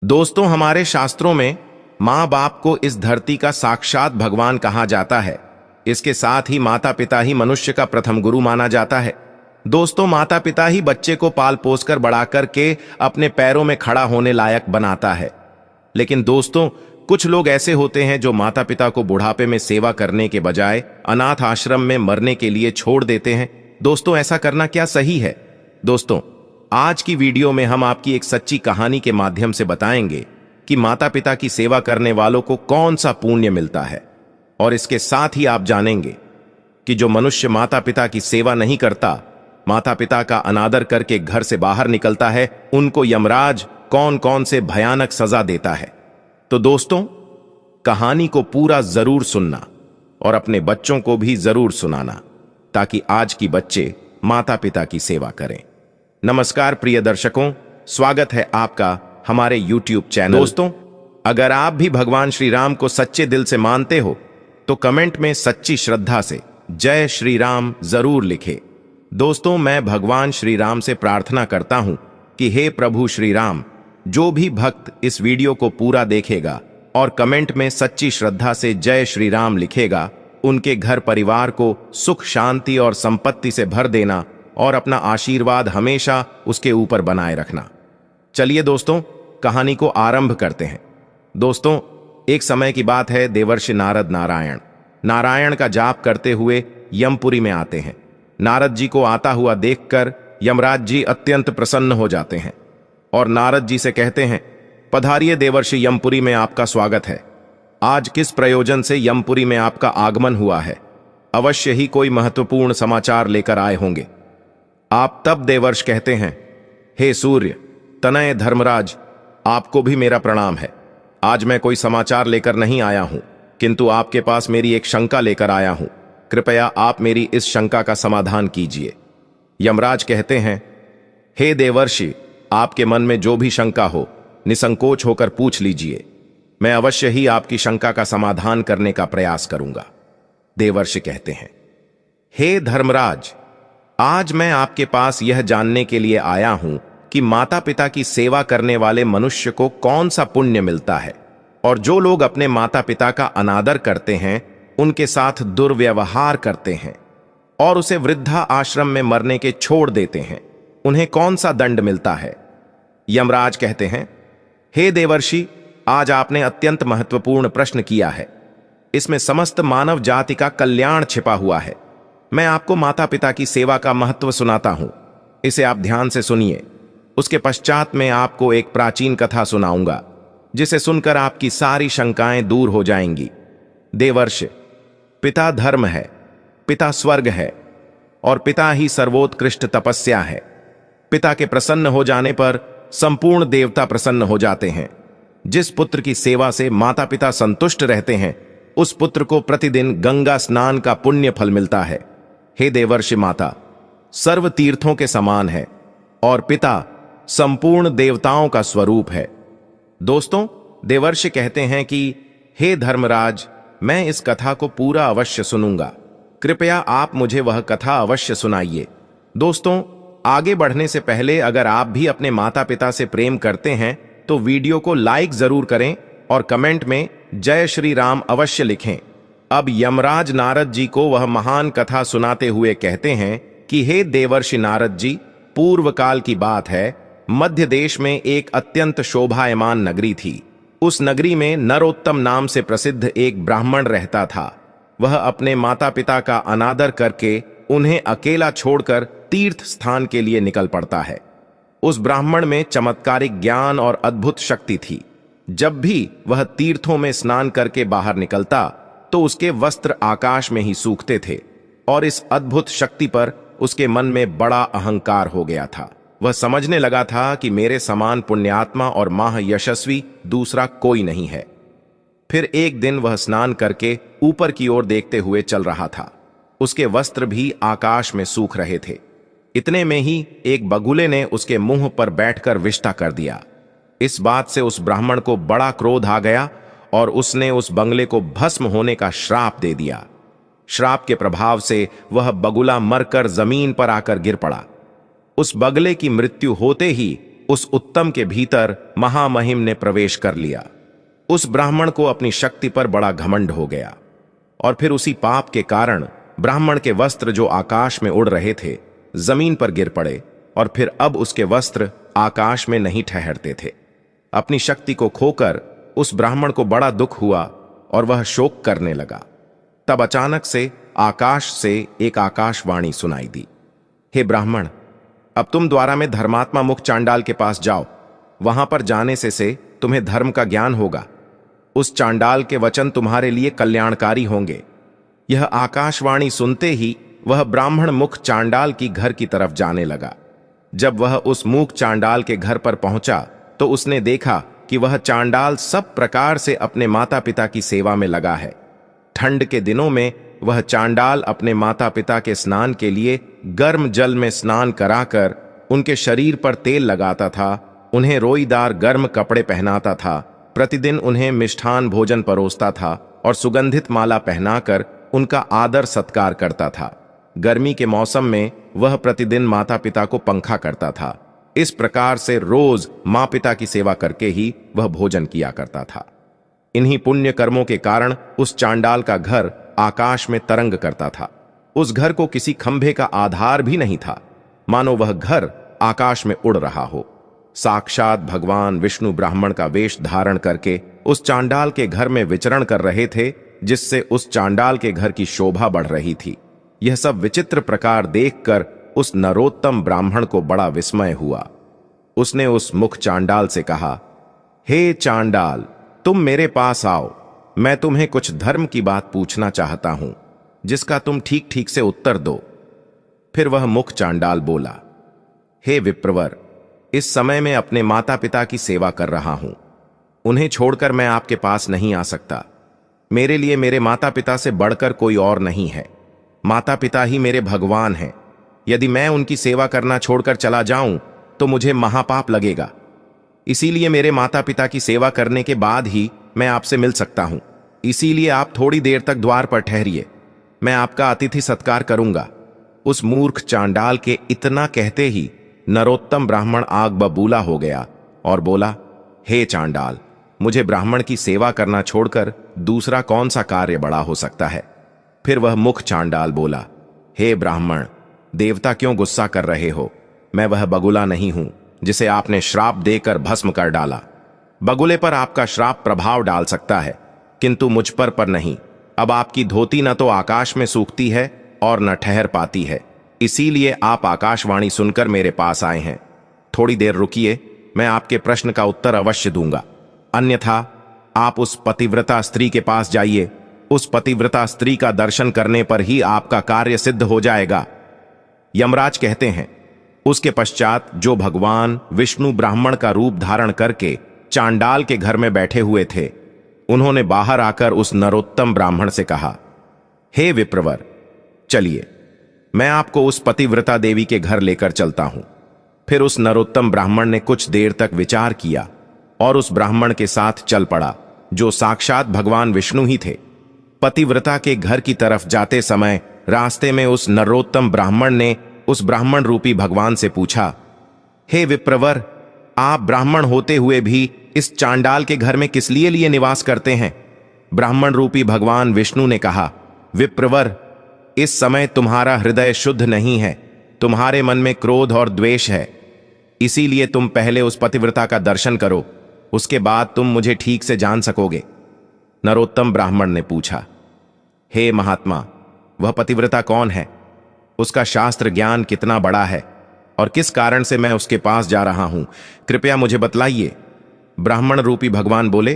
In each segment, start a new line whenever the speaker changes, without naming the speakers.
दोस्तों, हमारे शास्त्रों में माँ बाप को इस धरती का साक्षात भगवान कहा जाता है। इसके साथ ही माता पिता ही मनुष्य का प्रथम गुरु माना जाता है। दोस्तों, माता पिता ही बच्चे को पाल पोस कर बड़ा करके अपने पैरों में खड़ा होने लायक बनाता है। लेकिन दोस्तों, कुछ लोग ऐसे होते हैं जो माता पिता को बुढ़ापे में सेवा करने के बजाय अनाथ आश्रम में मरने के लिए छोड़ देते हैं। दोस्तों, ऐसा करना क्या सही है? दोस्तों, आज की वीडियो में हम आपकी एक सच्ची कहानी के माध्यम से बताएंगे कि माता पिता की सेवा करने वालों को कौन सा पुण्य मिलता है। और इसके साथ ही आप जानेंगे कि जो मनुष्य माता पिता की सेवा नहीं करता, माता पिता का अनादर करके घर से बाहर निकलता है, उनको यमराज कौन कौन से भयानक सजा देता है। तो दोस्तों, कहानी को पूरा जरूर सुनना और अपने बच्चों को भी जरूर सुनाना, ताकि आज की बच्चे माता पिता की सेवा करें। नमस्कार प्रिय दर्शकों, स्वागत है आपका हमारे YouTube चैनल। दोस्तों, अगर आप भी भगवान श्री राम को सच्चे दिल से मानते हो तो कमेंट में सच्ची श्रद्धा से जय श्री राम जरूर लिखें। दोस्तों, मैं भगवान श्री राम से प्रार्थना करता हूं कि हे प्रभु श्री राम, जो भी भक्त इस वीडियो को पूरा देखेगा और कमेंट में सच्ची श्रद्धा से जय श्री राम लिखेगा, उनके घर परिवार को सुख शांति और संपत्ति से भर देना और अपना आशीर्वाद हमेशा उसके ऊपर बनाए रखना। चलिए दोस्तों, कहानी को आरंभ करते हैं। दोस्तों, एक समय की बात है। देवर्षि नारद नारायण का जाप करते हुए यमपुरी में आते हैं। नारद जी को आता हुआ देखकर यमराज जी अत्यंत प्रसन्न हो जाते हैं और नारद जी से कहते हैं, पधारिए देवर्षि, यमपुरी में आपका स्वागत है। आज किस प्रयोजन से यमपुरी में आपका आगमन हुआ है? अवश्य ही कोई महत्वपूर्ण समाचार लेकर आए होंगे। आप तब देवर्ष कहते हैं, हे सूर्य तनय धर्मराज, आपको भी मेरा प्रणाम है। आज मैं कोई समाचार लेकर नहीं आया हूं, किंतु आपके पास मेरी एक शंका लेकर आया हूं। कृपया आप मेरी इस शंका का समाधान कीजिए। यमराज कहते हैं, हे देवर्षि, आपके मन में जो भी शंका हो निसंकोच होकर पूछ लीजिए। मैं अवश्य ही आपकी शंका का समाधान करने का प्रयास करूंगा। देवर्षि कहते हैं, हे धर्मराज, आज मैं आपके पास यह जानने के लिए आया हूं कि माता पिता की सेवा करने वाले मनुष्य को कौन सा पुण्य मिलता है, और जो लोग अपने माता पिता का अनादर करते हैं, उनके साथ दुर्व्यवहार करते हैं और उसे वृद्धा आश्रम में मरने के छोड़ देते हैं, उन्हें कौन सा दंड मिलता है? यमराज कहते हैं, हे देवर्षि, आज आपने अत्यंत महत्वपूर्ण प्रश्न किया है। इसमें समस्त मानव जाति का कल्याण छिपा हुआ है। मैं आपको माता पिता की सेवा का महत्व सुनाता हूं, इसे आप ध्यान से सुनिए। उसके पश्चात मैं आपको एक प्राचीन कथा सुनाऊंगा, जिसे सुनकर आपकी सारी शंकाएं दूर हो जाएंगी। देवर्षि, पिता धर्म है, पिता स्वर्ग है और पिता ही सर्वोत्कृष्ट तपस्या है। पिता के प्रसन्न हो जाने पर संपूर्ण देवता प्रसन्न हो जाते हैं। जिस पुत्र की सेवा से माता पिता संतुष्ट रहते हैं, उस पुत्र को प्रतिदिन गंगा स्नान का पुण्य फल मिलता है। हे देवर्षि, माता सर्व तीर्थों के समान है और पिता संपूर्ण देवताओं का स्वरूप है। दोस्तों, देवर्षि कहते हैं कि हे धर्मराज, मैं इस कथा को पूरा अवश्य सुनूंगा। कृपया आप मुझे वह कथा अवश्य सुनाइए। दोस्तों, आगे बढ़ने से पहले अगर आप भी अपने माता पिता से प्रेम करते हैं तो वीडियो को लाइक जरूर करें और कमेंट में जय श्री राम अवश्य लिखें। अब यमराज नारद जी को वह महान कथा सुनाते हुए कहते हैं कि हे देवर्षि नारद जी, पूर्व काल की बात है। मध्य देश में एक अत्यंत शोभायमान नगरी थी। उस नगरी में नरोत्तम नाम से प्रसिद्ध एक ब्राह्मण रहता था। वह अपने माता पिता का अनादर करके उन्हें अकेला छोड़कर तीर्थ स्थान के लिए निकल पड़ता है। उस ब्राह्मण में चमत्कारिक ज्ञान और अद्भुत शक्ति थी। जब भी वह तीर्थों में स्नान करके बाहर निकलता तो उसके वस्त्र आकाश में ही सूखते थे और इस अद्भुत शक्ति पर उसके मन में बड़ा अहंकार हो गया था। वह समझने लगा था कि मेरे समान पुण्यात्मा और महायशस्वी दूसरा कोई नहीं है। फिर एक दिन वह स्नान करके ऊपर की ओर देखते हुए चल रहा था। उसके वस्त्र भी आकाश में सूख रहे थे। इतने में ही एक बगुले ने उसके मुंह पर बैठकर विष्ठा कर दिया। इस बात से उस ब्राह्मण को बड़ा क्रोध आ गया और उसने उस बंगले को भस्म होने का श्राप दे दिया। श्राप के प्रभाव से वह बगुला मरकर जमीन पर आकर गिर पड़ा। उस बगले की मृत्यु होते ही उस उत्तम के भीतर महामहिम ने प्रवेश कर लिया। उस ब्राह्मण को अपनी शक्ति पर बड़ा घमंड हो गया और फिर उसी पाप के कारण ब्राह्मण के वस्त्र जो आकाश में उड़ रहे थे जमीन पर गिर पड़े और फिर अब उसके वस्त्र आकाश में नहीं ठहरते थे। अपनी शक्ति को खोकर उस ब्राह्मण को बड़ा दुख हुआ और वह शोक करने लगा। तब अचानक से आकाश से एक आकाशवाणी सुनाई दी, हे ब्राह्मण, अब तुम द्वारा में धर्मात्मा मुख चांडाल के पास जाओ। वहां पर जाने से तुम्हें धर्म का ज्ञान होगा। उस चांडाल के वचन तुम्हारे लिए कल्याणकारी होंगे। यह आकाशवाणी सुनते ही वह ब्राह्मण मुख चांडाल की घर की तरफ जाने लगा। जब वह उस मूक चांडाल के घर पर पहुंचा तो उसने देखा कि वह चांडाल सब प्रकार से अपने माता पिता की सेवा में लगा है। ठंड के दिनों में वह चांडाल अपने माता पिता के स्नान के लिए गर्म जल में स्नान कराकर उनके शरीर पर तेल लगाता था, उन्हें रोईदार गर्म कपड़े पहनाता था, प्रतिदिन उन्हें मिष्ठान भोजन परोसता था और सुगंधित माला पहनाकर उनका आदर सत्कार करता था। गर्मी के मौसम में वह प्रतिदिन माता पिता को पंखा करता था। इस प्रकार से रोज माँ पिता की सेवा करके ही वह भोजन किया करता था। इन्हीं पुण्य कर्मों के कारण उस चांडाल का घर आकाश में तरंग करता था। उस घर को किसी खंभे का आधार भी नहीं था, मानो वह घर आकाश में उड़ रहा हो। साक्षात भगवान विष्णु ब्राह्मण का वेश धारण करके उस चांडाल के घर में विचरण कर रहे थे, जिससे उस चांडाल के घर की शोभा बढ़ रही थी। यह सब विचित्र प्रकार देखकर उस नरोत्तम ब्राह्मण को बड़ा विस्मय हुआ। उसने उस मुख चांडाल से कहा, हे चांडाल, तुम मेरे पास आओ। मैं तुम्हें कुछ धर्म की बात पूछना चाहता हूं, जिसका तुम ठीक ठीक से उत्तर दो। फिर वह मुख चांडाल बोला, हे विप्रवर, इस समय मैं अपने माता पिता की सेवा कर रहा हूं। उन्हें छोड़कर मैं आपके पास नहीं आ सकता। मेरे लिए मेरे माता पिता से बढ़कर कोई और नहीं है। माता पिता ही मेरे भगवान हैं। यदि मैं उनकी सेवा करना छोड़कर चला जाऊं तो मुझे महापाप लगेगा। इसीलिए मेरे माता पिता की सेवा करने के बाद ही मैं आपसे मिल सकता हूं। इसीलिए आप थोड़ी देर तक द्वार पर ठहरिए, मैं आपका अतिथि सत्कार करूंगा। उस मूर्ख चांडाल के इतना कहते ही नरोत्तम ब्राह्मण आग बबूला हो गया और बोला, हे चांडाल, मुझे ब्राह्मण की सेवा करना छोड़कर दूसरा कौन सा कार्य बड़ा हो सकता है। फिर वह मुख चांडाल बोला, हे ब्राह्मण, देवता क्यों गुस्सा कर रहे हो? मैं वह बगुला नहीं हूं जिसे आपने श्राप देकर भस्म कर डाला। बगुले पर आपका श्राप प्रभाव डाल सकता है, किंतु मुझ पर नहीं। अब आपकी धोती न तो आकाश में सूखती है और न ठहर पाती है, इसीलिए आप आकाशवाणी सुनकर मेरे पास आए हैं। थोड़ी देर रुकिए, मैं आपके प्रश्न का उत्तर अवश्य दूंगा। अन्यथा आप उस पतिव्रता स्त्री के पास जाइए। उस पतिव्रता स्त्री का दर्शन करने पर ही आपका कार्य सिद्ध हो जाएगा। यमराज कहते हैं, उसके पश्चात जो भगवान विष्णु ब्राह्मण का रूप धारण करके चांडाल के घर में बैठे हुए थे, उन्होंने बाहर आकर उस नरोत्तम ब्राह्मण से कहा, हे विप्रवर, चलिए, मैं आपको उस पतिव्रता देवी के घर लेकर चलता हूं। फिर उस नरोत्तम ब्राह्मण ने कुछ देर तक विचार किया और उस ब्राह्मण के साथ चल पड़ा, जो साक्षात भगवान विष्णु ही थे। पतिव्रता के घर की तरफ जाते समय रास्ते में उस नरोत्तम ब्राह्मण ने उस ब्राह्मण रूपी भगवान से पूछा, हे विप्रवर, आप ब्राह्मण होते हुए भी इस चांडाल के घर में किस लिए निवास करते हैं? ब्राह्मण रूपी भगवान विष्णु ने कहा, विप्रवर, इस समय तुम्हारा हृदय शुद्ध नहीं है, तुम्हारे मन में क्रोध और द्वेष है। इसीलिए तुम पहले उस पतिव्रता का दर्शन करो, उसके बाद तुम मुझे ठीक से जान सकोगे। नरोत्तम ब्राह्मण ने पूछा, हे महात्मा, वह पतिव्रता कौन है? उसका शास्त्र ज्ञान कितना बड़ा है और किस कारण से मैं उसके पास जा रहा हूं, कृपया मुझे बतलाइए। ब्राह्मण रूपी भगवान बोले,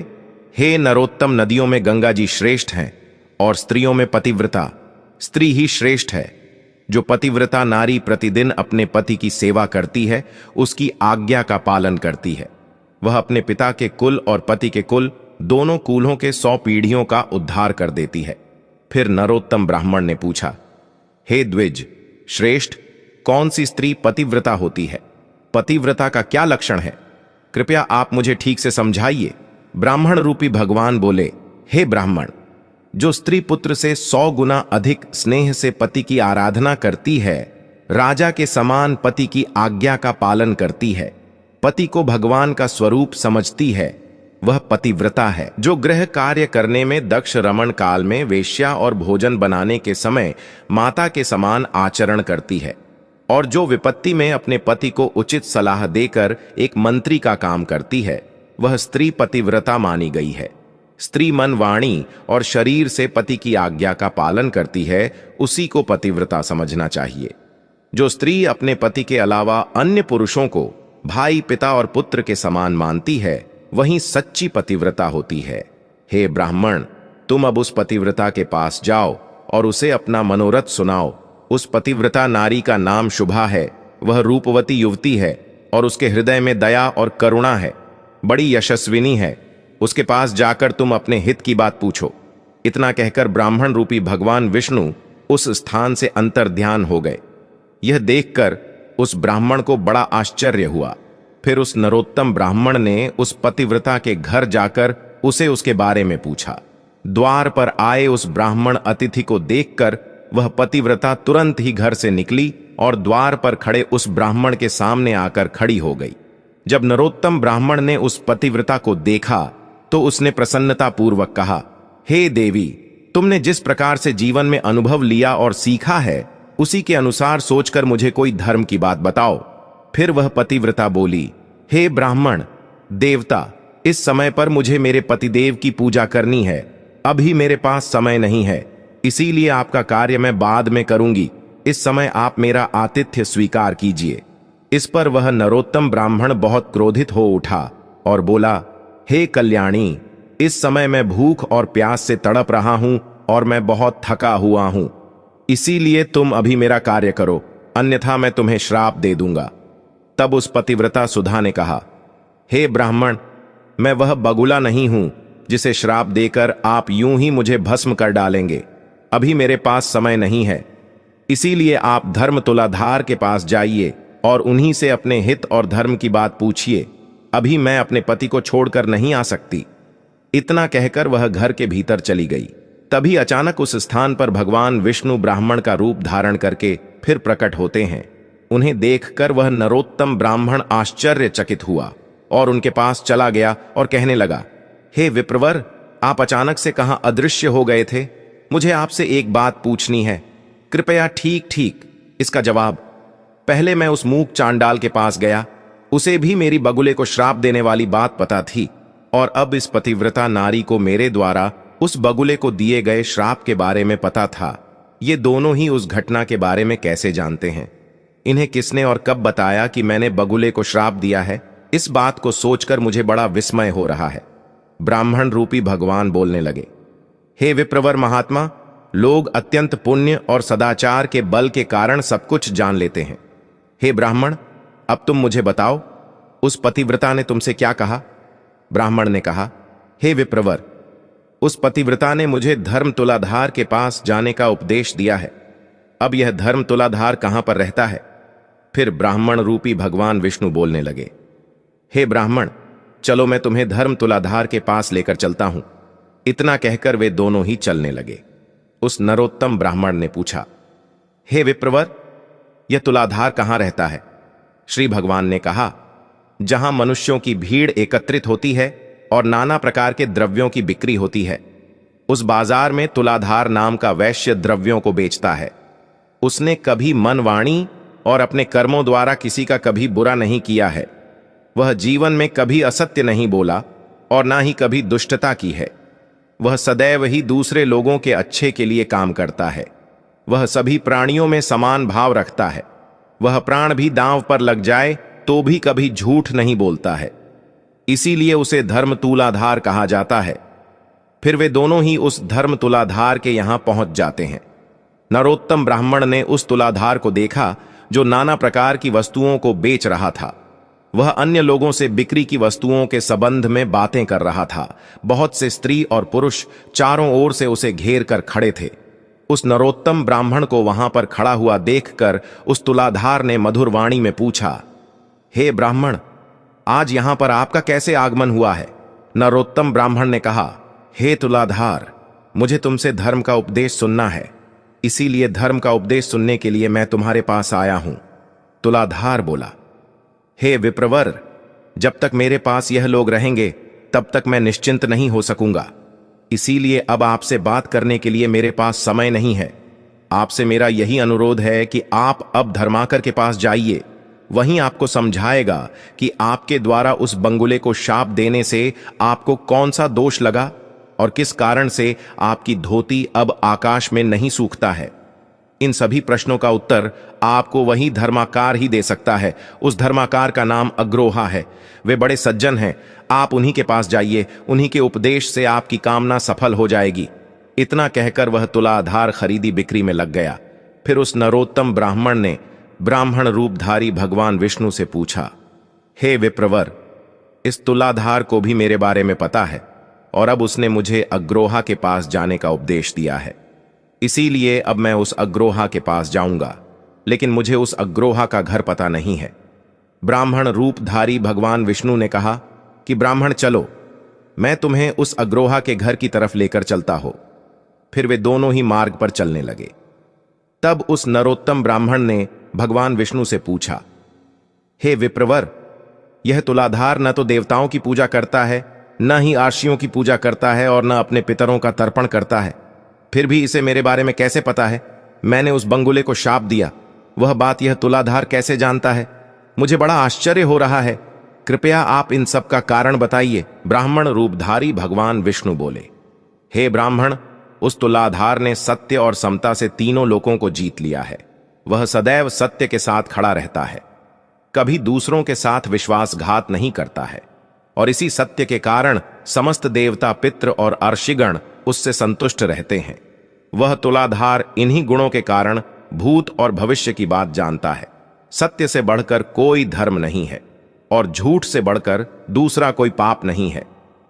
हे नरोत्तम, नदियों में गंगा जी श्रेष्ठ हैं और स्त्रियों में पतिव्रता स्त्री ही श्रेष्ठ है। जो पतिव्रता नारी प्रतिदिन अपने पति की सेवा करती है, उसकी आज्ञा का पालन करती है। वह अपने पिता के कुल और पति के कुल दोनों कुलों के 100 पीढ़ियों का उद्धार कर देती है। फिर नरोत्तम ब्राह्मण ने पूछा, हे द्विज श्रेष्ठ, कौन सी स्त्री पतिव्रता होती है? पतिव्रता का क्या लक्षण है? कृपया आप मुझे ठीक से समझाइए। ब्राह्मण रूपी भगवान बोले, हे ब्राह्मण, जो स्त्री पुत्र से 100 गुना अधिक स्नेह से पति की आराधना करती है, राजा के समान पति की आज्ञा का पालन करती है, पति को भगवान का स्वरूप समझती है वह पतिव्रता है, जो गृह कार्य करने में दक्ष रमण काल में वेश्या और भोजन बनाने के समय माता के समान आचरण करती है, और जो विपत्ति में अपने पति को उचित सलाह देकर एक मंत्री का काम करती है वह स्त्री पतिव्रता मानी गई है। स्त्री मन, वाणी और शरीर से पति की आज्ञा का पालन करती है, उसी को पतिव्रता समझना चाहिए। जो स्त्री अपने पति के अलावा अन्य पुरुषों को भाई, पिता और पुत्र के समान मानती है वही सच्ची पतिव्रता होती है। हे ब्राह्मण, तुम अब उस पतिव्रता के पास जाओ और उसे अपना मनोरथ सुनाओ। उस पतिव्रता नारी का नाम शुभा है, वह रूपवती युवती है और उसके हृदय में दया और करुणा है, बड़ी यशस्विनी है। उसके पास जाकर तुम अपने हित की बात पूछो। इतना कहकर ब्राह्मण रूपी भगवान विष्णु उस स्थान से अंतर्ध्यान हो गए। यह देखकर उस ब्राह्मण को बड़ा आश्चर्य हुआ। फिर उस नरोत्तम ब्राह्मण ने उस पतिव्रता के घर जाकर उसे उसके बारे में पूछा। द्वार पर आए उस ब्राह्मण अतिथि को देखकर वह पतिव्रता तुरंत ही घर से निकली और द्वार पर खड़े उस ब्राह्मण के सामने आकर खड़ी हो गई। जब नरोत्तम ब्राह्मण ने उस पतिव्रता को देखा तो उसने प्रसन्नता पूर्वक कहा, हे देवी, तुमने जिस प्रकार से जीवन में अनुभव लिया और सीखा है उसी के अनुसार सोचकर मुझे कोई धर्म की बात बताओ। फिर वह पतिव्रता बोली, हे ब्राह्मण देवता, इस समय पर मुझे मेरे पतिदेव की पूजा करनी है। अभी मेरे पास समय नहीं है, इसीलिए आपका कार्य मैं बाद में करूंगी। इस समय आप मेरा आतिथ्य स्वीकार कीजिए। इस पर वह नरोत्तम ब्राह्मण बहुत क्रोधित हो उठा और बोला, हे कल्याणी, इस समय मैं भूख और प्यास से तड़प रहा हूं और मैं बहुत थका हुआ हूं, इसीलिए तुम अभी मेरा कार्य करो, अन्यथा मैं तुम्हें श्राप दे दूंगा। तब उस पतिव्रता सुधा ने कहा, हे ब्राह्मण, मैं वह बगुला नहीं हूं जिसे श्राप देकर आप यूं ही मुझे भस्म कर डालेंगे। अभी मेरे पास समय नहीं है, इसीलिए आप धर्म तुलाधार के पास जाइए और उन्हीं से अपने हित और धर्म की बात पूछिए। अभी मैं अपने पति को छोड़कर नहीं आ सकती। इतना कहकर वह घर के भीतर चली गई। तभी अचानक उस स्थान पर भगवान विष्णु ब्राह्मण का रूप धारण करके फिर प्रकट होते हैं। उन्हें देखकर वह नरोत्तम ब्राह्मण आश्चर्यचकित हुआ और उनके पास चला गया और कहने लगा, हे विप्रवर, आप अचानक से कहां अदृश्य हो गए थे? मुझे आपसे एक बात पूछनी है, कृपया ठीक ठीक इसका जवाब। पहले मैं उस मूक चांडाल के पास गया, उसे भी मेरी बगुले को श्राप देने वाली बात पता थी, और अब इस पतिव्रता नारी को मेरे द्वारा उस बगुले को दिए गए श्राप के बारे में पता था। ये दोनों ही उस घटना के बारे में कैसे जानते हैं? इन्हें किसने और कब बताया कि मैंने बगुले को श्राप दिया है? इस बात को सोचकर मुझे बड़ा विस्मय हो रहा है। ब्राह्मण रूपी भगवान बोलने लगे, हे विप्रवर महात्मा, लोग अत्यंत पुण्य और सदाचार के बल के कारण सब कुछ जान लेते हैं। हे ब्राह्मण, अब तुम मुझे बताओ, उस पतिव्रता ने तुमसे क्या कहा? ब्राह्मण ने कहा, हे विप्रवर, उस पतिव्रता ने मुझे धर्म तुलाधार के पास जाने का उपदेश दिया है। अब यह धर्म तुलाधार कहां पर रहता है? फिर ब्राह्मण रूपी भगवान विष्णु बोलने लगे, हे ब्राह्मण, चलो मैं तुम्हें धर्म तुलाधार के पास लेकर चलता हूं। इतना कहकर वे दोनों ही चलने लगे। उस नरोत्तम ब्राह्मण ने पूछा, हे विप्रवर, यह तुलाधार कहां रहता है? श्री भगवान ने कहा, जहां मनुष्यों की भीड़ एकत्रित होती है और नाना प्रकार के द्रव्यों की बिक्री होती है। उस बाजार में तुलाधार नाम का वैश्य द्रव्यों को बेचता है। उसने कभी मन, वाणी और अपने कर्मों द्वारा किसी का कभी बुरा नहीं किया है। वह जीवन में कभी असत्य नहीं बोला और ना ही कभी दुष्टता की है। वह सदैव ही दूसरे लोगों के अच्छे के लिए काम करता है। वह सभी प्राणियों में समान भाव रखता है। वह प्राण भी दांव पर लग जाए तो भी कभी झूठ नहीं बोलता है, इसीलिए उसे धर्म तुलाधार कहा जाता है। फिर वे दोनों ही उस धर्म तुलाधार के यहां पहुंच जाते हैं। नरोत्तम ब्राह्मण ने उस तुलाधार को देखा जो नाना प्रकार की वस्तुओं को बेच रहा था। वह अन्य लोगों से बिक्री की वस्तुओं के संबंध में बातें कर रहा था। बहुत से स्त्री और पुरुष चारों ओर से उसे घेर कर खड़े थे। उस नरोत्तम ब्राह्मण को वहां पर खड़ा हुआ देखकर उस तुलाधार ने मधुर वाणी में पूछा, हे ब्राह्मण, आज यहां पर आपका कैसे आगमन हुआ है? नरोत्तम ब्राह्मण ने कहा, हे तुलाधार, मुझे तुमसे धर्म का उपदेश सुनना है, इसीलिए धर्म का उपदेश सुनने के लिए मैं तुम्हारे पास आया हूं। तुलाधार बोला, हे विप्रवर, जब तक मेरे पास यह लोग रहेंगे तब तक मैं निश्चिंत नहीं हो सकूंगा। इसीलिए अब आपसे बात करने के लिए मेरे पास समय नहीं है। आपसे मेरा यही अनुरोध है कि आप अब धर्माकर के पास जाइए। वहीं आपको समझाएगा कि आपके द्वारा उस बंगुले को शाप देने से आपको कौन सा दोष लगा और किस कारण से आपकी धोती अब आकाश में नहीं सूखता है। इन सभी प्रश्नों का उत्तर आपको वही धर्माकार ही दे सकता है। उस धर्माकार का नाम अग्रोहा है। वे बड़े सज्जन हैं। आप उन्हीं के पास जाइए, उन्हीं के उपदेश से आपकी कामना सफल हो जाएगी। इतना कहकर वह तुलाधार खरीदी बिक्री में लग गया। फिर उस नरोत्तम ब्राह्मण ने ब्राह्मण रूपधारी भगवान विष्णु से पूछा, हे विप्रवर, इस तुलाधार को भी मेरे बारे में पता है और अब उसने मुझे अग्रोहा के पास जाने का उपदेश दिया है। इसीलिए अब मैं उस अग्रोहा के पास जाऊंगा, लेकिन मुझे उस अग्रोहा का घर पता नहीं है। ब्राह्मण रूपधारी भगवान विष्णु ने कहा कि ब्राह्मण चलो, मैं तुम्हें उस अग्रोहा के घर की तरफ लेकर चलता हो। फिर वे दोनों ही मार्ग पर चलने लगे। तब उस नरोत्तम ब्राह्मण ने भगवान विष्णु से पूछा, हे विप्रवर, यह तुलाधार न तो देवताओं की पूजा करता है, न ही आर्षियों की पूजा करता है और न अपने पितरों का तर्पण करता है। फिर भी इसे मेरे बारे में कैसे पता है? मैंने उस बंगुले को शाप दिया, वह बात यह तुलाधार कैसे जानता है? मुझे बड़ा आश्चर्य हो रहा है। कृपया आप इन सब का कारण बताइए। ब्राह्मण रूपधारी भगवान विष्णु बोले, हे ब्राह्मण, उस तुलाधार ने सत्य और समता से तीनों लोगों को जीत लिया है। वह सदैव सत्य के साथ खड़ा रहता है, कभी दूसरों के साथ विश्वासघात नहीं करता है, और इसी सत्य के कारण समस्त देवता, पितृ और अर्षिगण उससे संतुष्ट रहते हैं। वह तुलाधार इन्हीं गुणों के कारण भूत और भविष्य की बात जानता है। सत्य से बढ़कर कोई धर्म नहीं है और झूठ से बढ़कर दूसरा कोई पाप नहीं है।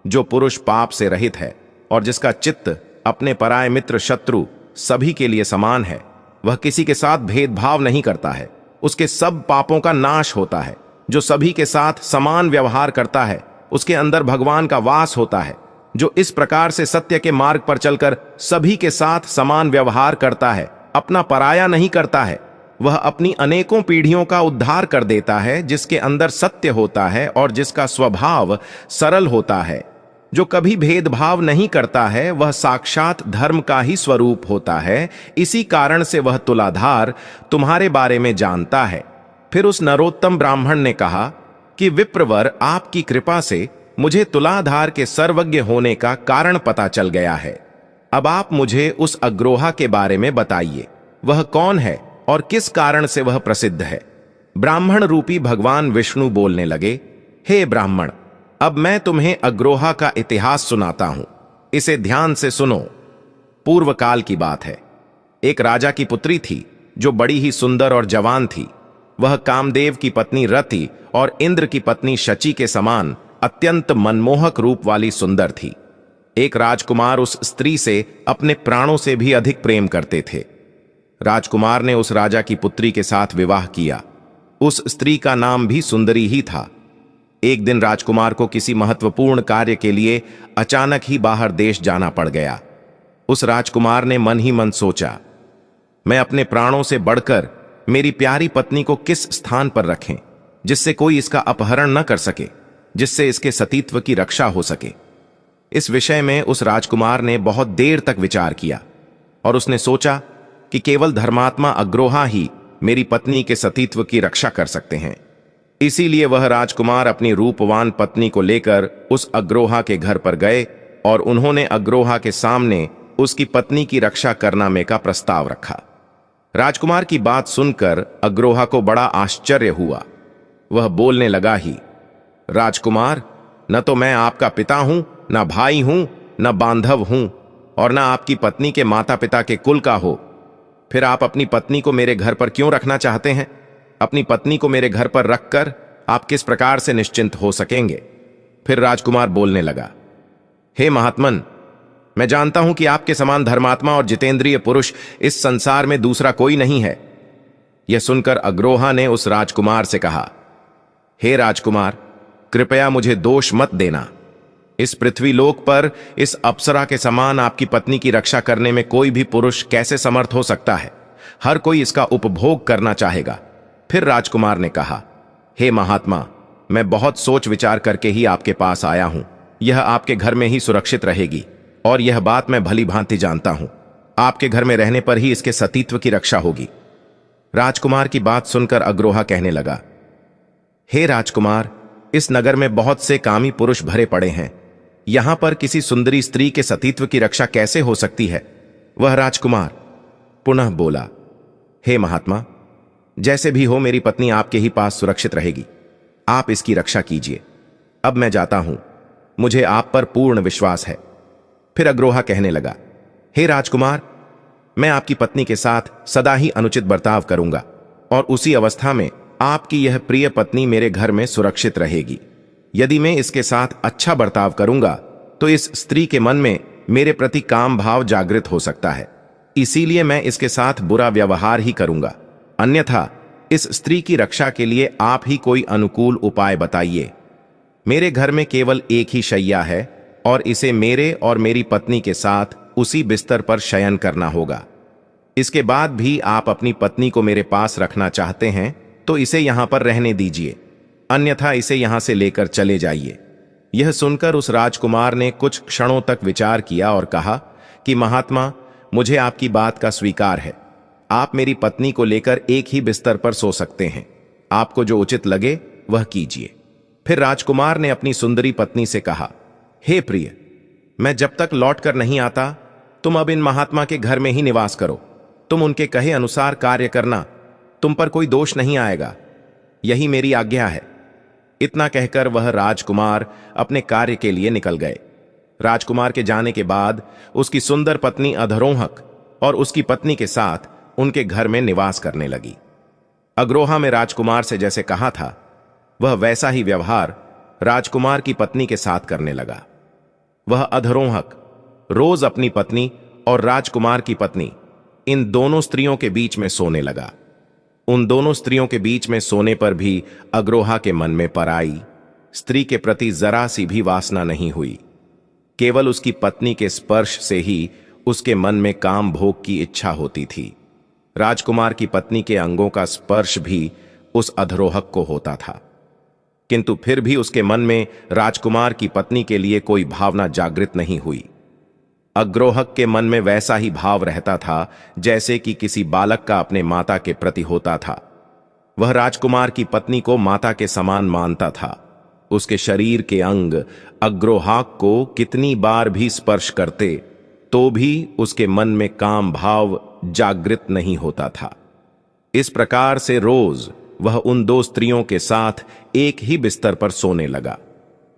जो पुरुष पाप से रहित है और जिसका चित्त अपने पराये मित्र, शत्रु सभी के लिए समान है, वह किसी के साथ भेदभाव नहीं करता है। उसके सब पापों का नाश होता है। जो सभी के साथ समान व्यवहार करता है, उसके अंदर भगवान का वास होता है। जो इस प्रकार से सत्य के मार्ग पर चलकर सभी के साथ समान व्यवहार करता है, अपना पराया नहीं करता है, वह अपनी अनेकों पीढ़ियों का उद्धार कर देता है। जिसके अंदर सत्य होता है और जिसका स्वभाव सरल होता है, जो कभी भेदभाव नहीं करता है, वह साक्षात धर्म का ही स्वरूप होता है। इसी कारण से वह तुलाधार तुम्हारे बारे में जानता है। फिर उस नरोत्तम ब्राह्मण ने कहा कि विप्रवर, आपकी कृपा से मुझे तुलाधार के सर्वज्ञ होने का कारण पता चल गया है। अब आप मुझे उस अग्रोहा के बारे में बताइए। वह कौन है और किस कारण से वह प्रसिद्ध है? ब्राह्मण रूपी भगवान विष्णु बोलने लगे, हे ब्राह्मण, अब मैं तुम्हें अग्रोहा का इतिहास सुनाता हूं। इसे ध्यान से सुनो। पूर्व काल की बात है। एक राजा की पुत्री थी जो बड़ी ही सुंदर और जवान थी। वह कामदेव की पत्नी रति और इंद्र की पत्नी शची के समान अत्यंत मनमोहक रूप वाली सुंदर थी। एक राजकुमार उस स्त्री से अपने प्राणों से भी अधिक प्रेम करते थे। राजकुमार ने उस राजा की पुत्री के साथ विवाह किया। उस स्त्री का नाम भी सुंदरी ही था। एक दिन राजकुमार को किसी महत्वपूर्ण कार्य के लिए अचानक ही बाहर देश जाना पड़ गया। उस राजकुमार ने मन ही मन सोचा, मैं अपने प्राणों से बढ़कर मेरी प्यारी पत्नी को किस स्थान पर रखें जिससे कोई इसका अपहरण न कर सके, जिससे इसके सतीत्व की रक्षा हो सके। इस विषय में उस राजकुमार ने बहुत देर तक विचार किया और उसने सोचा कि केवल धर्मात्मा अग्रोहा ही मेरी पत्नी के सतीत्व की रक्षा कर सकते हैं। इसीलिए वह राजकुमार अपनी रूपवान पत्नी को लेकर उस अग्रोहा के घर पर गए और उन्होंने अग्रोहा के सामने उसकी पत्नी की रक्षा करने का प्रस्ताव रखा। राजकुमार की बात सुनकर अग्रोहा को बड़ा आश्चर्य हुआ। वह बोलने लगा ही, राजकुमार, न तो मैं आपका पिता हूं, न भाई हूं, न बांधव हूं, और न आपकी पत्नी के माता पिता के कुल का हो। फिर आप अपनी पत्नी को मेरे घर पर क्यों रखना चाहते हैं? अपनी पत्नी को मेरे घर पर रखकर आप किस प्रकार से निश्चिंत हो सकेंगे? फिर राजकुमार बोलने लगा, हे महात्मन, मैं जानता हूं कि आपके समान धर्मात्मा और जितेंद्रिय पुरुष इस संसार में दूसरा कोई नहीं है। यह सुनकर अग्रोहा ने उस राजकुमार से कहा, हे राजकुमार, कृपया मुझे दोष मत देना। इस पृथ्वी लोक पर इस अप्सरा के समान आपकी पत्नी की रक्षा करने में कोई भी पुरुष कैसे समर्थ हो सकता है? हर कोई इसका उपभोग करना चाहेगा। फिर राजकुमार ने कहा, हे महात्मा, मैं बहुत सोच विचार करके ही आपके पास आया हूं। यह आपके घर में ही सुरक्षित रहेगी और यह बात मैं भली भांति जानता हूं। आपके घर में रहने पर ही इसके सतीत्व की रक्षा होगी। राजकुमार की बात सुनकर अग्रोहा कहने लगा, हे राजकुमार, इस नगर में बहुत से कामी पुरुष भरे पड़े हैं। यहां पर किसी सुंदरी स्त्री के सतीत्व की रक्षा कैसे हो सकती है? वह राजकुमार पुनः बोला, हे महात्मा, जैसे भी हो मेरी पत्नी आपके ही पास सुरक्षित रहेगी। आप इसकी रक्षा कीजिए। अब मैं जाता हूं, मुझे आप पर पूर्ण विश्वास है। फिर अग्रोहा कहने लगा, हे राजकुमार, मैं आपकी पत्नी के साथ सदा ही अनुचित बर्ताव करूंगा और उसी अवस्था में आपकी यह प्रिय पत्नी मेरे घर में सुरक्षित रहेगी। यदि मैं इसके साथ अच्छा बर्ताव करूंगा तो इस स्त्री के मन में मेरे प्रति काम भाव जागृत हो सकता है। इसीलिए मैं इसके साथ बुरा व्यवहार ही करूंगा। अन्यथा इस स्त्री की रक्षा के लिए आप ही कोई अनुकूल उपाय बताइए। मेरे घर में केवल एक ही शैया है और इसे मेरे और मेरी पत्नी के साथ उसी बिस्तर पर शयन करना होगा। इसके बाद भी आप अपनी पत्नी को मेरे पास रखना चाहते हैं तो इसे यहां पर रहने दीजिए, अन्यथा इसे यहां से लेकर चले जाइए। यह सुनकर उस राजकुमार ने कुछ क्षणों तक विचार किया और कहा कि महात्मा, मुझे आपकी बात का स्वीकार है। आप मेरी पत्नी को लेकर एक ही बिस्तर पर सो सकते हैं। आपको जो उचित लगे वह कीजिए। फिर राजकुमार ने अपनी सुंदरी पत्नी से कहा, हे प्रिय, मैं जब तक लौट कर नहीं आता तुम अब इन महात्मा के घर में ही निवास करो। तुम उनके कहे अनुसार कार्य करना, तुम पर कोई दोष नहीं आएगा। यही मेरी आज्ञा है। इतना कहकर वह राजकुमार अपने कार्य के लिए निकल गए। राजकुमार के जाने के बाद उसकी सुंदर पत्नी अधरोहक और उसकी पत्नी के साथ उनके घर में निवास करने लगी। अग्रोहा में राजकुमार से जैसे कहा था वह वैसा ही व्यवहार राजकुमार की पत्नी के साथ करने लगा। वह अधरोहक रोज अपनी पत्नी और राजकुमार की पत्नी इन दोनों स्त्रियों के बीच में सोने लगा। उन दोनों स्त्रियों के बीच में सोने पर भी अग्रोहा के मन में पराई स्त्री के प्रति जरा सी भी वासना नहीं हुई। केवल उसकी पत्नी के स्पर्श से ही उसके मन में काम भोग की इच्छा होती थी। राजकुमार की पत्नी के अंगों का स्पर्श भी उस अधरोहक को होता था, किंतु फिर भी उसके मन में राजकुमार की पत्नी के लिए कोई भावना जागृत नहीं हुई। अग्रोहक के मन में वैसा ही भाव रहता था जैसे कि किसी बालक का अपने माता के प्रति होता था। वह राजकुमार की पत्नी को माता के समान मानता था। उसके शरीर के अंग अग्रोहक को कितनी बार भी स्पर्श करते तो भी उसके मन में काम भाव जागृत नहीं होता था। इस प्रकार से रोज वह उन दो स्त्रियों के साथ एक ही बिस्तर पर सोने लगा,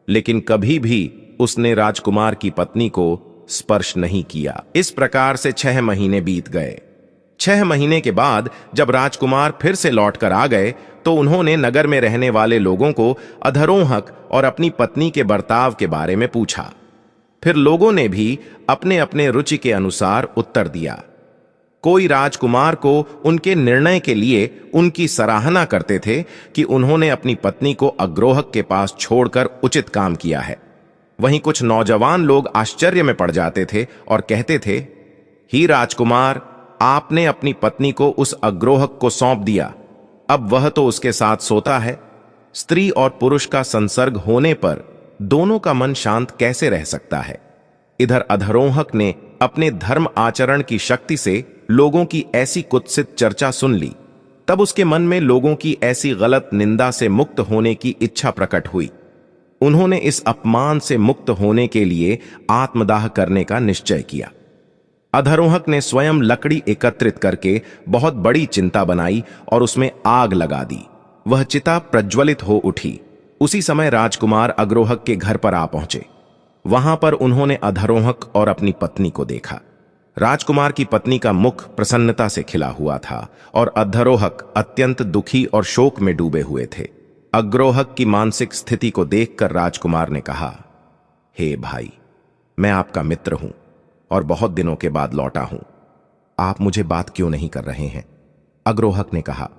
लेकिन कभी भी उसने राजकुमार की पत्नी को स्पर्श नहीं किया। इस प्रकार से 6 महीने बीत गए। 6 महीने के बाद जब राजकुमार फिर से लौटकर आ गए तो उन्होंने नगर में रहने वाले लोगों को अधरोहक और अपनी पत्नी के बर्ताव के बारे में पूछा। फिर लोगों ने भी अपने अपने रुचि के अनुसार उत्तर दिया। कोई राजकुमार को उनके निर्णय के लिए उनकी सराहना करते थे कि उन्होंने अपनी पत्नी को अग्रोहक के पास छोड़कर उचित काम किया है। वहीं कुछ नौजवान लोग आश्चर्य में पड़ जाते थे और कहते थे, ही राजकुमार, आपने अपनी पत्नी को उस अग्रोहक को सौंप दिया, अब वह तो उसके साथ सोता है। स्त्री और पुरुष का संसर्ग होने पर दोनों का मन शांत कैसे रह सकता है? इधर अधरोहक ने अपने धर्म आचरण की शक्ति से लोगों की ऐसी कुत्सित चर्चा सुन ली। तब उसके मन में लोगों की ऐसी गलत निंदा से मुक्त होने की इच्छा प्रकट हुई। उन्होंने इस अपमान से मुक्त होने के लिए आत्मदाह करने का निश्चय किया। अधरोहक ने स्वयं लकड़ी एकत्रित करके बहुत बड़ी चिंता बनाई और उसमें आग लगा दी। वह चिता प्रज्वलित हो उठी। उसी समय राजकुमार अग्रोहक के घर पर आ पहुंचे। वहां पर उन्होंने अधरोहक और अपनी पत्नी को देखा। राजकुमार की पत्नी का मुख प्रसन्नता से खिला हुआ था और अधरोहक अत्यंत दुखी और शोक में डूबे हुए थे। अग्रोहक की मानसिक स्थिति को देखकर राजकुमार ने कहा, हे भाई, मैं आपका मित्र हूं और बहुत दिनों के बाद लौटा हूं। आप मुझे बात क्यों नहीं कर रहे हैं? अग्रोहक ने कहा,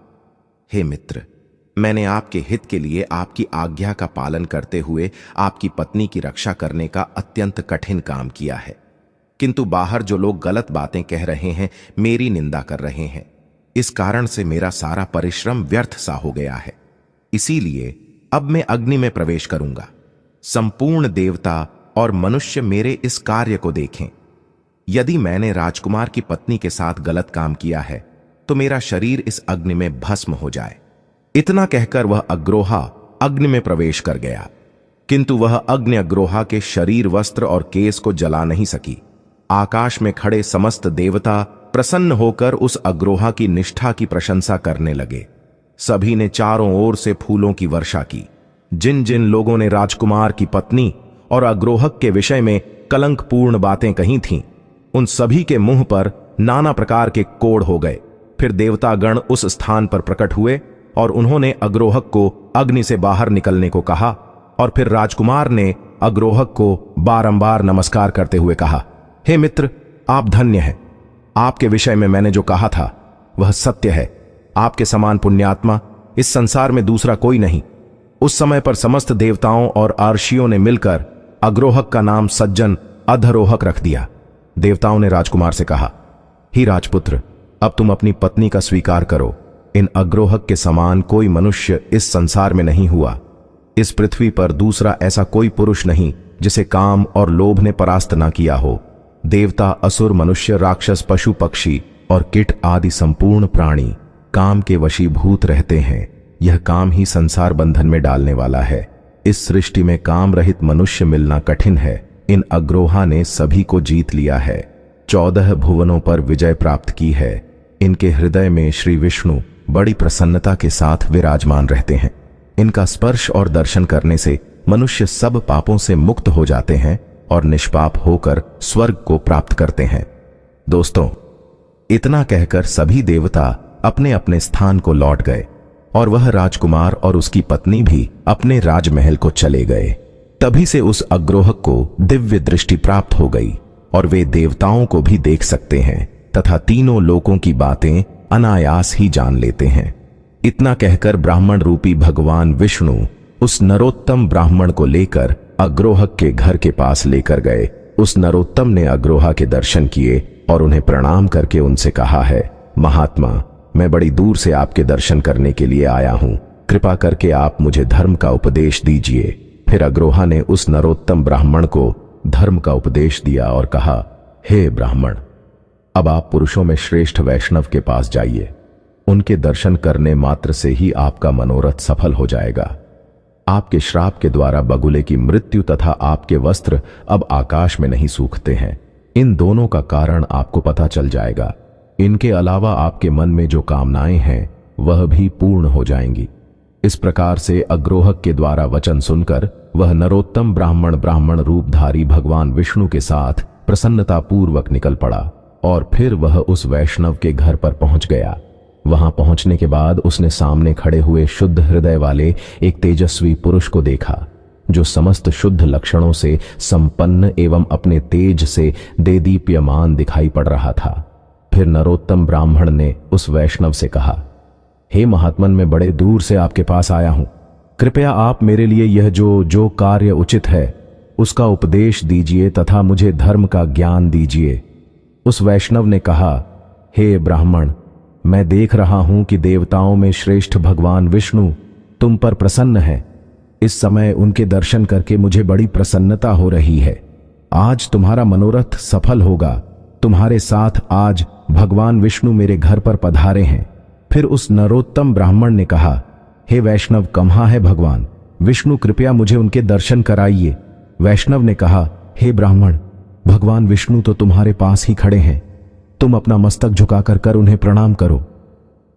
हे मित्र, मैंने आपके हित के लिए आपकी आज्ञा का पालन करते हुए आपकी पत्नी की रक्षा करने का अत्यंत कठिन काम किया है, किंतु बाहर जो लोग गलत बातें कह रहे हैं, मेरी निंदा कर रहे हैं। इस कारण से मेरा सारा परिश्रम व्यर्थ सा हो गया है। इसीलिए अब मैं अग्नि में प्रवेश करूंगा। संपूर्ण देवता और मनुष्य मेरे इस कार्य को देखें। यदि मैंने राजकुमार की पत्नी के साथ गलत काम किया है तो मेरा शरीर इस अग्नि में भस्म हो जाए। इतना कहकर वह अग्रोहा अग्नि में प्रवेश कर गया, किंतु वह अग्नि अग्रोहा के शरीर, वस्त्र और केस को जला नहीं सकी। आकाश में खड़े समस्त देवता प्रसन्न होकर उस अग्रोहा की निष्ठा की प्रशंसा करने लगे। सभी ने चारों ओर से फूलों की वर्षा की। जिन जिन लोगों ने राजकुमार की पत्नी और अग्रोहक के विषय में कलंकपूर्ण बातें कही थीं, उन सभी के मुंह पर नाना प्रकार के कोढ़ हो गए। फिर देवतागण उस स्थान पर प्रकट हुए और उन्होंने अग्रोहक को अग्नि से बाहर निकलने को कहा। और फिर राजकुमार ने अग्रोहक को बारंबार नमस्कार करते हुए कहा, हे मित्र, आप धन्य हैं। आपके विषय में मैंने जो कहा था वह सत्य है। आपके समान पुण्यात्मा इस संसार में दूसरा कोई नहीं। उस समय पर समस्त देवताओं और अर्षियों ने मिलकर अग्रोहक का नाम सज्जन अधरोहक रख दिया। देवताओं ने राजकुमार से कहा, ही राजपुत्र, अब तुम अपनी पत्नी का स्वीकार करो। इन अग्रोहक के समान कोई मनुष्य इस संसार में नहीं हुआ। इस पृथ्वी पर दूसरा ऐसा कोई पुरुष नहीं जिसे काम और लोभ ने परास्त ना किया हो। देवता, असुर, मनुष्य, राक्षस, पशु, पक्षी और कीट आदि संपूर्ण प्राणी काम के वशीभूत रहते हैं। यह काम ही संसार बंधन में डालने वाला है। इस सृष्टि में काम रहित मनुष्य मिलना कठिन है। इन अग्रोहा ने सभी को जीत लिया है, 14 भुवनों पर विजय प्राप्त की है। इनके हृदय में श्री विष्णु बड़ी प्रसन्नता के साथ विराजमान रहते हैं। इनका स्पर्श और दर्शन करने से मनुष्य सब पापों से मुक्त हो जाते हैं और निष्पाप होकर स्वर्ग को प्राप्त करते हैं। दोस्तों, इतना कहकर सभी देवता अपने अपने स्थान को लौट गए और वह राजकुमार और उसकी पत्नी भी अपने राजमहल को चले गए। तभी से उस अग्रोहक को दिव्य दृष्टि प्राप्त हो गई और वे देवताओं को भी देख सकते हैं तथा तीनों लोकों की बातें अनायास ही जान लेते हैं। इतना कहकर ब्राह्मण रूपी भगवान विष्णु उस नरोत्तम ब्राह्मण को लेकर अग्रोहक के घर के पास लेकर गए। उस नरोत्तम ने अग्रोहा के दर्शन किए और उन्हें प्रणाम करके उनसे कहा है, महात्मा, मैं बड़ी दूर से आपके दर्शन करने के लिए आया हूं। कृपा करके आप मुझे धर्म का उपदेश दीजिए। फिर अग्रोहा ने उस नरोत्तम ब्राह्मण को धर्म का उपदेश दिया और कहा, हे ब्राह्मण, अब आप पुरुषों में श्रेष्ठ वैष्णव के पास जाइए। उनके दर्शन करने मात्र से ही आपका मनोरथ सफल हो जाएगा। आपके श्राप के द्वारा बगुले की मृत्यु तथा आपके वस्त्र अब आकाश में नहीं सूखते हैं। इन दोनों का कारण आपको पता चल जाएगा। इनके अलावा आपके मन में जो कामनाएं हैं वह भी पूर्ण हो जाएंगी। इस प्रकार से अग्रोहक के द्वारा वचन सुनकर वह नरोत्तम ब्राह्मण रूपधारी भगवान विष्णु के साथ प्रसन्नता पूर्वक निकल पड़ा और फिर वह उस वैष्णव के घर पर पहुंच गया। वहां पहुंचने के बाद उसने सामने खड़े हुए शुद्ध हृदय वाले एक तेजस्वी पुरुष को देखा, जो समस्त शुद्ध लक्षणों से संपन्न एवं अपने तेज से देदीप्यमान दिखाई पड़ रहा था। फिर नरोत्तम ब्राह्मण ने उस वैष्णव से कहा, हे महात्मन, मैं बड़े दूर से आपके पास आया हूं। कृपया आप मेरे लिए यह जो कार्य उचित है उसका उपदेश दीजिए तथा मुझे धर्म का ज्ञान दीजिए। उस वैष्णव ने कहा, हे ब्राह्मण, मैं देख रहा हूं कि देवताओं में श्रेष्ठ भगवान विष्णु तुम पर प्रसन्न है। इस समय उनके दर्शन करके मुझे बड़ी प्रसन्नता हो रही है। आज तुम्हारा मनोरथ सफल होगा। तुम्हारे साथ आज भगवान विष्णु मेरे घर पर पधारे हैं। फिर उस नरोत्तम ब्राह्मण ने कहा, हे वैष्णव, कहाँ है भगवान विष्णु? कृपया मुझे उनके दर्शन कराइए। वैष्णव ने कहा, हे ब्राह्मण, भगवान विष्णु तो तुम्हारे पास ही खड़े हैं। तुम अपना मस्तक झुकाकर कर उन्हें प्रणाम करो।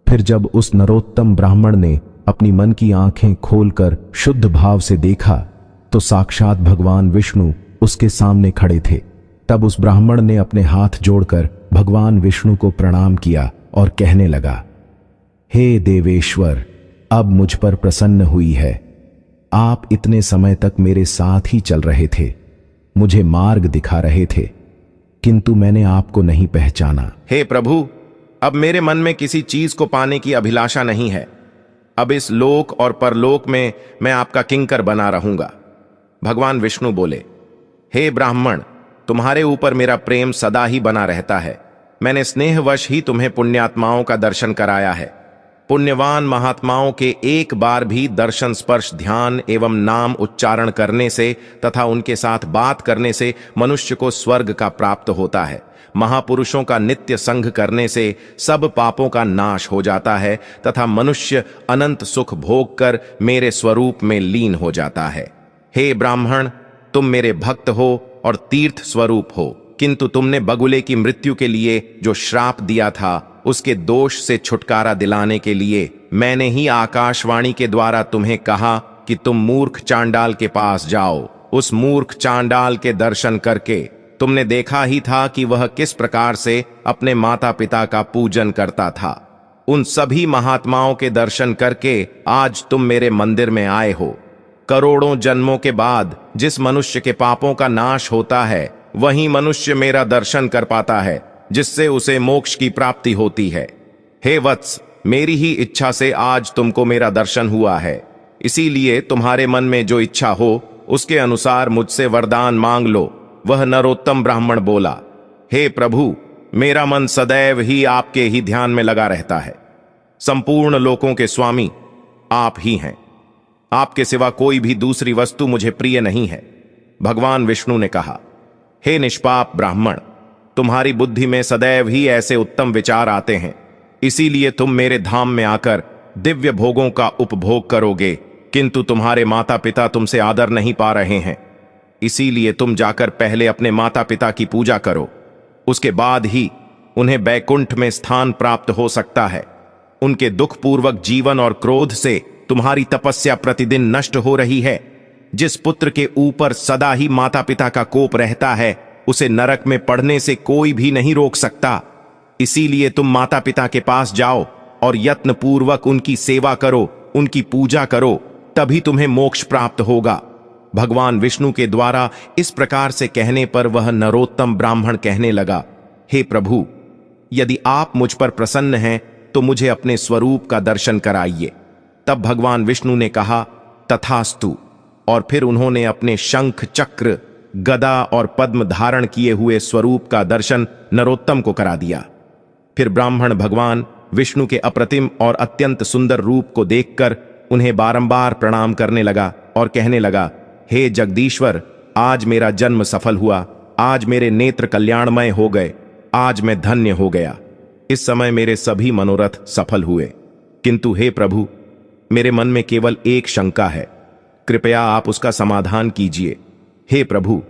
फिर जब उस नरोत्तम ब्राह्मण ने अपनी मन की आंखें खोलकर शुद्ध भाव से देखा तो साक्षात भगवान विष्णु उसके सामने खड़े थे। तब उस ब्राह्मण ने अपने हाथ जोड़कर भगवान विष्णु को प्रणाम किया और कहने लगा, हे देवेश्वर, अब मुझ पर प्रसन्न हुई है। आप इतने समय तक मेरे साथ ही चल रहे थे, मुझे मार्ग दिखा रहे थे, किंतु मैंने आपको नहीं पहचाना। हे प्रभु, अब मेरे मन में किसी चीज को पाने की अभिलाषा नहीं है। अब इस लोक और परलोक में मैं आपका किंकर बना रहूंगा। भगवान विष्णु बोले, हे ब्राह्मण, तुम्हारे ऊपर मेरा प्रेम सदा ही बना रहता है। मैंने स्नेहवश ही तुम्हें पुण्यात्माओं का दर्शन कराया है। पुण्यवान महात्माओं के एक बार भी दर्शन स्पर्श ध्यान एवं नाम उच्चारण करने से तथा उनके साथ बात करने से मनुष्य को स्वर्ग का प्राप्त होता है। महापुरुषों का नित्य संग करने से सब पापों का नाश हो जाता है तथा मनुष्य अनंत सुख भोग कर मेरे स्वरूप में लीन हो जाता है। हे ब्राह्मण, तुम मेरे भक्त हो और तीर्थ स्वरूप हो, किंतु तुमने बगुले की मृत्यु के लिए जो श्राप दिया था उसके दोष से छुटकारा दिलाने के लिए मैंने ही आकाशवाणी के द्वारा तुम्हें कहा कि तुम मूर्ख चांडाल के पास जाओ। उस मूर्ख चांडाल के दर्शन करके तुमने देखा ही था कि वह किस प्रकार से अपने माता पिता का पूजन करता था। उन सभी महात्माओं के दर्शन करके आज तुम मेरे मंदिर में आए हो। करोड़ों जन्मों के बाद जिस मनुष्य के पापों का नाश होता है वही मनुष्य मेरा दर्शन कर पाता है, जिससे उसे मोक्ष की प्राप्ति होती है। हे वत्स, मेरी ही इच्छा से आज तुमको मेरा दर्शन हुआ है, इसीलिए तुम्हारे मन में जो इच्छा हो उसके अनुसार मुझसे वरदान मांग लो। वह नरोत्तम ब्राह्मण बोला, हे प्रभु, मेरा मन सदैव ही आपके ही ध्यान में लगा रहता है। संपूर्ण लोकों के स्वामी आप ही हैं। आपके सिवा कोई भी दूसरी वस्तु मुझे प्रिय नहीं है। भगवान विष्णु ने कहा, हे निष्पाप ब्राह्मण, तुम्हारी बुद्धि में सदैव ही ऐसे उत्तम विचार आते हैं, इसीलिए तुम मेरे धाम में आकर दिव्य भोगों का उपभोग करोगे, किंतु तुम्हारे माता पिता तुमसे आदर नहीं पा रहे हैं। इसीलिए तुम जाकर पहले अपने माता पिता की पूजा करो, उसके बाद ही उन्हें वैकुंठ में स्थान प्राप्त हो सकता है। उनके दुखपूर्वक जीवन और क्रोध से तुम्हारी तपस्या प्रतिदिन नष्ट हो रही है। जिस पुत्र के ऊपर सदा ही माता पिता का कोप रहता है उसे नरक में पड़ने से कोई भी नहीं रोक सकता। इसीलिए तुम माता पिता के पास जाओ और यत्न पूर्वक उनकी सेवा करो, उनकी पूजा करो, तभी तुम्हें मोक्ष प्राप्त होगा। भगवान विष्णु के द्वारा इस प्रकार से कहने पर वह नरोत्तम ब्राह्मण कहने लगा, हे प्रभु, यदि आप मुझ पर प्रसन्न हैं तो मुझे अपने स्वरूप का दर्शन कराइए। तब भगवान विष्णु ने कहा, तथास्तु, और फिर उन्होंने अपने शंख चक्र गदा और पद्म धारण किए हुए स्वरूप का दर्शन नरोत्तम को करा दिया। फिर ब्राह्मण भगवान विष्णु के अप्रतिम और अत्यंत सुंदर रूप को देखकर उन्हें बारंबार प्रणाम करने लगा और कहने लगा, हे जगदीश्वर, आज मेरा जन्म सफल हुआ, आज मेरे नेत्र कल्याणमय हो गए, आज मैं धन्य हो गया। इस समय मेरे सभी मनोरथ सफल हुए, किंतु हे प्रभु, मेरे मन में केवल एक शंका है, कृपया आप उसका समाधान कीजिए। हे प्रभु,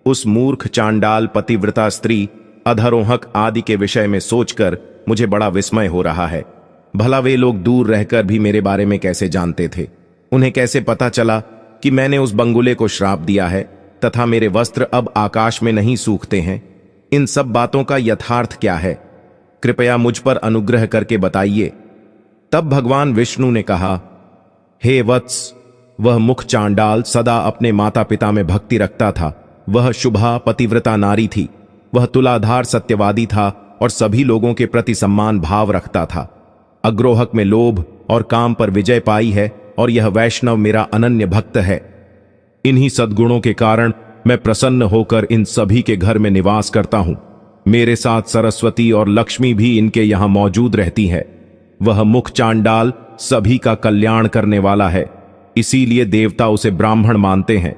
उस मूर्ख चांडाल पतिव्रता स्त्री अधरोहक आदि के विषय में सोचकर मुझे बड़ा विस्मय हो रहा है। भला वे लोग दूर रहकर भी मेरे बारे में कैसे जानते थे? उन्हें कैसे पता चला कि मैंने उस बंगुले को श्राप दिया है तथा मेरे वस्त्र अब आकाश में नहीं सूखते हैं? इन सब बातों का यथार्थ क्या है? कृपया मुझ पर अनुग्रह करके बताइए। तब भगवान विष्णु ने कहा, हे वत्स, वह मुख चांडाल सदा अपने माता पिता में भक्ति रखता था। वह शुभा पतिव्रता नारी थी। वह तुलाधार सत्यवादी था और सभी लोगों के प्रति सम्मान भाव रखता था। अग्रोहक में लोभ और काम पर विजय पाई है और यह वैष्णव मेरा अनन्य भक्त है। इन्हीं सद्गुणों के कारण मैं प्रसन्न होकर इन सभी के घर में निवास करता हूं। मेरे साथ सरस्वती और लक्ष्मी भी इनके यहां मौजूद रहती है। वह मुख चांडाल सभी का कल्याण करने वाला है, इसीलिए देवता उसे ब्राह्मण मानते हैं।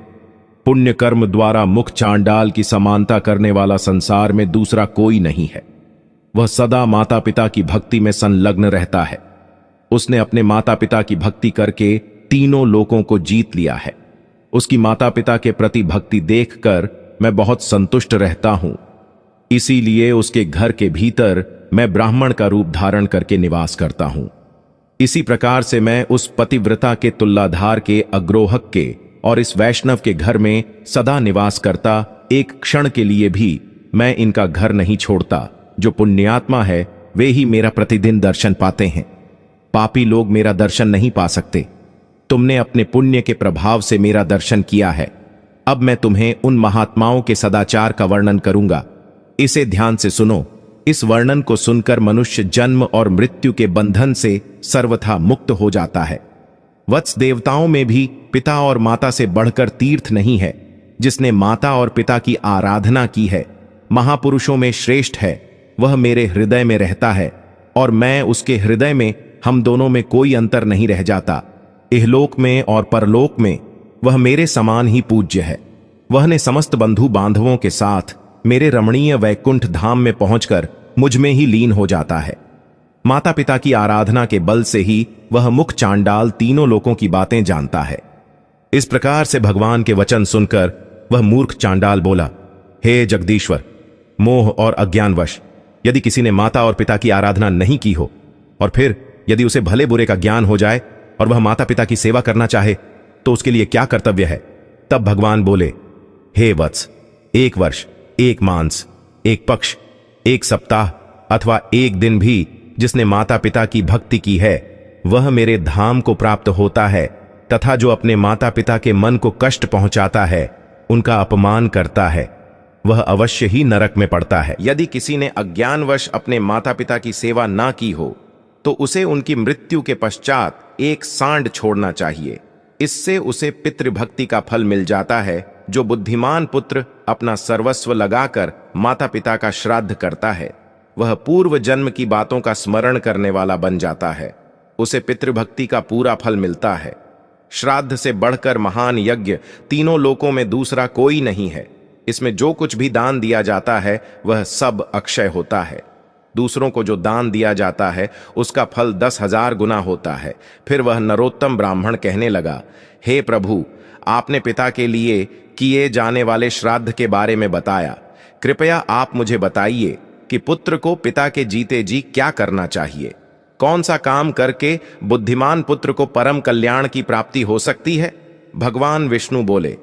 पुण्य कर्म द्वारा मुख चांडाल की समानता करने वाला संसार में दूसरा कोई नहीं है। वह सदा माता पिता की भक्ति में संलग्न रहता है। उसने अपने माता पिता की भक्ति करके तीनों लोकों को जीत लिया है। उसकी माता पिता के प्रति भक्ति देखकर मैं बहुत संतुष्ट रहता हूं, इसीलिए उसके घर के भीतर मैं ब्राह्मण का रूप धारण करके निवास करता हूं। इसी प्रकार से मैं उस पतिव्रता के तुलाधार के अग्रोहक के और इस वैष्णव के घर में सदा निवास करता, एक क्षण के लिए भी मैं इनका घर नहीं छोड़ता। जो पुण्यात्मा है वे ही मेरा प्रतिदिन दर्शन पाते हैं। पापी लोग मेरा दर्शन नहीं पा सकते। तुमने अपने पुण्य के प्रभाव से मेरा दर्शन किया है। अब मैं तुम्हें उन महात्माओं के सदाचार का वर्णन करूंगा। इसे ध्यान से सुनो। इस वर्णन को सुनकर मनुष्य जन्म और मृत्यु के बंधन से सर्वथा मुक्त हो जाता है। वत्स, देवताओं में भी पिता और माता से बढ़कर तीर्थ नहीं है। जिसने माता और पिता की आराधना की है, महापुरुषों में श्रेष्ठ है। वह मेरे हृदय में रहता है और मैं उसके हृदय में हम दोनों में कोई अंतर नहीं रह जाता। इहलोक में और परलोक में वह मेरे समान ही पूज्य है। वह ने समस्त बंधु बांधवों के साथ मेरे रमणीय वैकुंठ धाम में पहुंचकर मुझ में ही लीन हो जाता है। माता पिता की आराधना के बल से ही वह मुख चांडाल तीनों लोकों की बातें जानता है। इस प्रकार से भगवान के वचन सुनकर वह मूर्ख चांडाल बोला, हे जगदीश्वर, मोह और अज्ञानवश यदि किसी ने माता और पिता की आराधना नहीं की हो और फिर यदि उसे भले बुरे का ज्ञान हो जाए और वह माता पिता की सेवा करना चाहे तो उसके लिए क्या कर्तव्य है? तब भगवान बोले, हे वत्स, 1 वर्ष, 1 मांस, 1 पक्ष, 1 सप्ताह अथवा 1 दिन भी जिसने माता पिता की भक्ति की है वह मेरे धाम को प्राप्त होता है, तथा जो अपने माता पिता के मन को कष्ट पहुंचाता है, उनका अपमान करता है, वह अवश्य ही नरक में पड़ता है। यदि किसी ने अज्ञानवश अपने माता पिता की सेवा ना की हो तो उसे उनकी मृत्यु के पश्चात एक सांड छोड़ना चाहिए। इससे उसे पितृभक्ति का फल मिल जाता है। जो बुद्धिमान पुत्र अपना सर्वस्व लगाकर माता पिता का श्राद्ध करता है वह पूर्व जन्म की बातों का स्मरण करने वाला बन जाता है। उसे पितृभक्ति का पूरा फल मिलता है। श्राद्ध से बढ़कर महान यज्ञ तीनों लोकों में दूसरा कोई नहीं है। इसमें जो कुछ भी दान दिया जाता है वह सब अक्षय होता है। दूसरों को जो दान दिया जाता है उसका फल 10,000 गुना होता है। फिर वह नरोत्तम ब्राह्मण कहने लगा, हे प्रभु, आपने पिता के लिए किए जाने वाले श्राद्ध के बारे में बताया। कृपया आप मुझे बताइए कि पुत्र को पिता के जीते जी क्या करना चाहिए? कौन सा काम करके बुद्धिमान पुत्र को परम कल्याण की प्राप्ति हो सकती है? भगवान विष्णु बोले,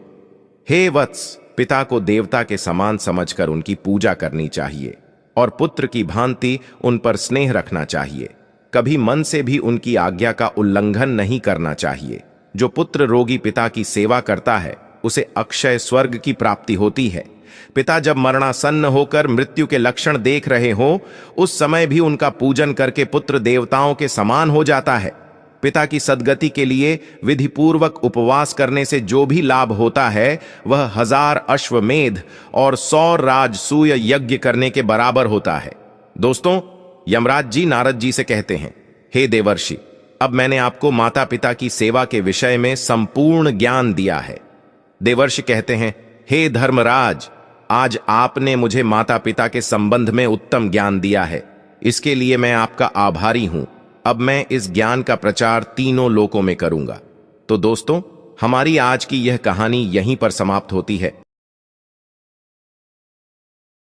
हे वत्स, पिता को देवता के समान समझकर उनकी पूजा करनी चाहिए और पुत्र की भांति उन पर स्नेह रखना चाहिए। कभी मन से भी उनकी आज्ञा का उल्लंघन नहीं करना चाहिए। जो पुत्र रोगी पिता की सेवा करता है उसे अक्षय स्वर्ग की प्राप्ति होती है। पिता जब मरणासन्न होकर मृत्यु के लक्षण देख रहे हो उस समय भी उनका पूजन करके पुत्र देवताओं के समान हो जाता है। पिता की सद्गति के लिए विधिपूर्वक उपवास करने से जो भी लाभ होता है वह 1000 अश्वमेध और 100 राजसूय यज्ञ करने के बराबर होता है। दोस्तों, यमराज जी नारद जी से कहते हैं, हे देवर्षि, अब मैंने आपको माता पिता की सेवा के विषय में संपूर्ण ज्ञान दिया है। देवर्षि कहते हैं, हे धर्मराज, आज आपने मुझे माता पिता के संबंध में उत्तम ज्ञान दिया है। इसके लिए मैं आपका आभारी हूं। अब मैं इस ज्ञान का प्रचार तीनों लोकों में करूंगा। तो दोस्तों, हमारी आज की यह कहानी यहीं पर समाप्त होती है।